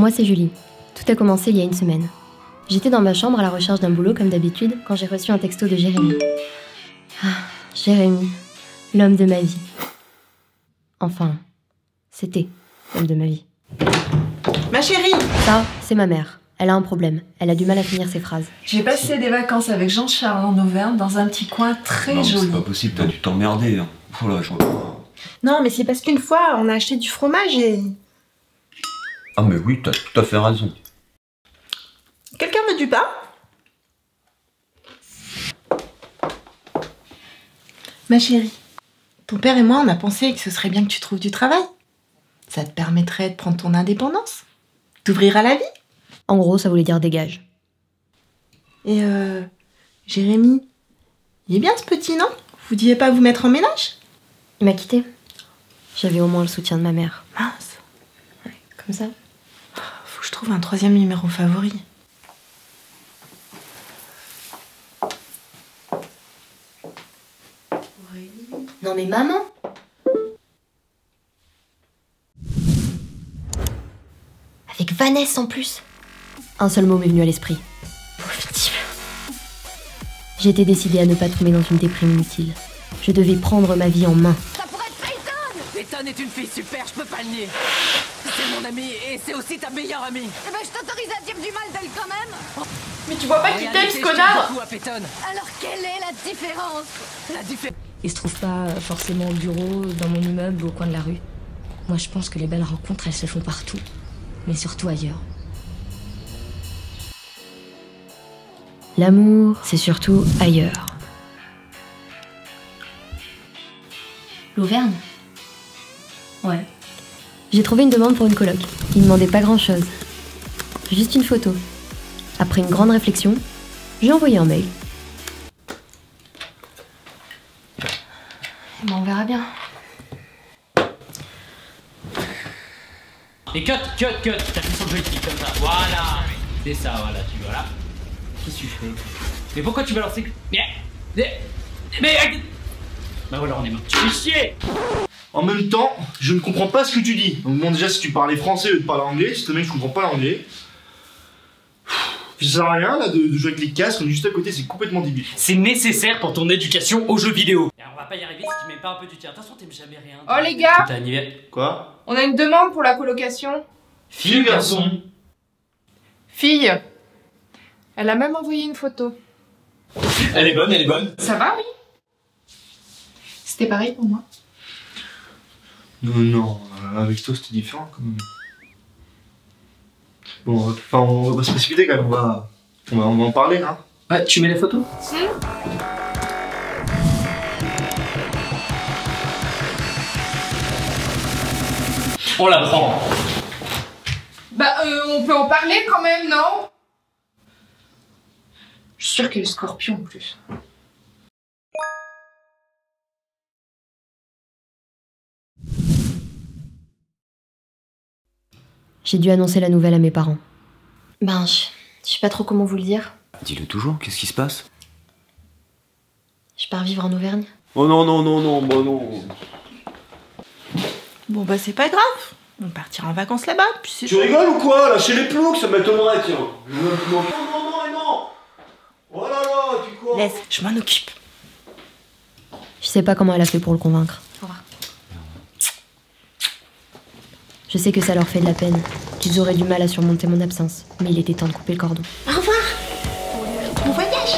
Moi, c'est Julie. Tout a commencé il y a une semaine. J'étais dans ma chambre à la recherche d'un boulot, comme d'habitude, quand j'ai reçu un texto de Jérémy. Ah, Jérémy, l'homme de ma vie. Enfin, c'était l'homme de ma vie. Ma chérie! Ça, c'est ma mère. Elle a un problème. Elle a du mal à finir ses phrases. J'ai passé des vacances avec Jean-Charles en Auvergne dans un petit coin très joli. C'est pas possible, t'as dû t'emmerder. Hein. Oh là, je vois pas. Non, mais c'est parce qu'une fois, on a acheté du fromage et... Ah mais oui, t'as tout à fait raison. Quelqu'un veut du pain? Ma chérie, ton père et moi, on a pensé que ce serait bien que tu trouves du travail. Ça te permettrait de prendre ton indépendance, t'ouvrir à la vie. En gros, ça voulait dire dégage. Et Jérémy, il est bien ce petit, non? Vous deviez pas vous mettre en ménage? Il m'a quitté. J'avais au moins le soutien de ma mère. Mince. Ouais, comme ça. Faut que je trouve un 3e numéro favori. Non mais maman! Avec Vanessa en plus. Un seul mot m'est venu à l'esprit. Pauvre type. J'étais décidée à ne pas tomber dans une déprime inutile. Je devais prendre ma vie en main. Ça pourrait être Peyton! Peyton est une fille super, je peux pas le nier. C'est mon amie et c'est aussi ta meilleure amie. Eh ben je t'autorise à dire du mal d'elle quand même. Mais tu vois pas qu'il t'aime, ce connard? Alors quelle est la différence? Il se trouve pas forcément au bureau, dans mon immeuble ou au coin de la rue. Moi, je pense que les belles rencontres, elles se font partout, mais surtout ailleurs. L'amour, c'est surtout ailleurs. L'Auvergne? Ouais. J'ai trouvé une demande pour une coloc. Il ne demandait pas grand-chose. Juste une photo. Après une grande réflexion, j'ai envoyé un mail. Bon, on verra bien. Et cut, t'appuies sur le joystick comme ça, voilà. C'est ça, voilà, tu vois là. Qu'est-ce que tu fais? Mais pourquoi tu balances? Mais bah voilà, on est mort. Tu fais chier. En même temps, je ne comprends pas ce que tu dis. Donc bon, déjà, si tu parlais français ou de parler anglais, si le mec je comprends pas l'anglais. Ça sert à rien là de jouer avec les casques, juste à côté, c'est complètement débile. C'est nécessaire pour ton éducation aux jeux vidéo. Et on va pas y arriver si tu mets pas un peu du tien. Attention, t'aimes jamais rien. Oh les gars! T'as un hiver. Quoi? On a une demande pour la colocation. Fille ou garçon? Fille. Elle a même envoyé une photo. Elle est bonne, elle est bonne. Ça va, oui? C'était pareil pour moi. Non, avec toi c'était différent quand même. Bon, enfin, on va pas se précipiter quand même, on va en parler, hein. Ouais, tu mets les photos? On la prend. Bah, on peut en parler quand même, non? Je suis sûre qu'elle est scorpion en plus. J'ai dû annoncer la nouvelle à mes parents. Ben, je sais pas trop comment vous le dire. Dis-le toujours, qu'est-ce qui se passe? Je pars vivre en Auvergne. Oh non, bah non. Bon bah c'est pas grave, on partira en vacances là-bas, puis c'est... Tu rigoles ou quoi? Lâchez les plots, ça m'étonnerait, tiens. Non. Oh là là, tu quoi? Laisse, je m'en occupe. Je sais pas comment elle a fait pour le convaincre. Au revoir. Je sais que ça leur fait de la peine, qu'ils auraient du mal à surmonter mon absence, mais il était temps de couper le cordon. Au revoir. Bon voyage.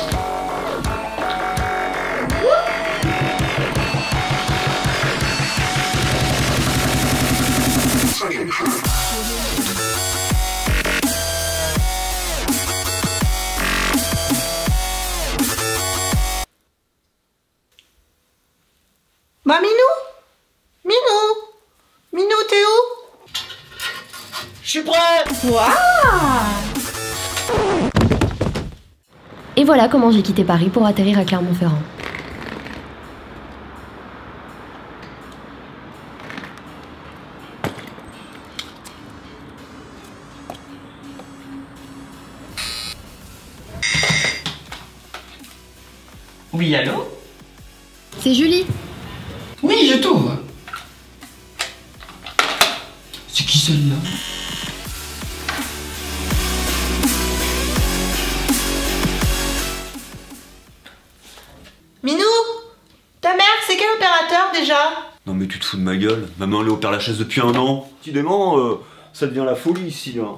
Bah Minou, t'es où? Je suis prêt! Waouh! Et voilà comment j'ai quitté Paris pour atterrir à Clermont-Ferrand. Oui, allô? C'est Julie. Oui, je t'ouvre. C'est qui celle-là? déjà? Non mais tu te fous de ma gueule. Maman elle est au Père-Lachaise depuis 1 an. Décidément, ça devient la folie ici. Hein.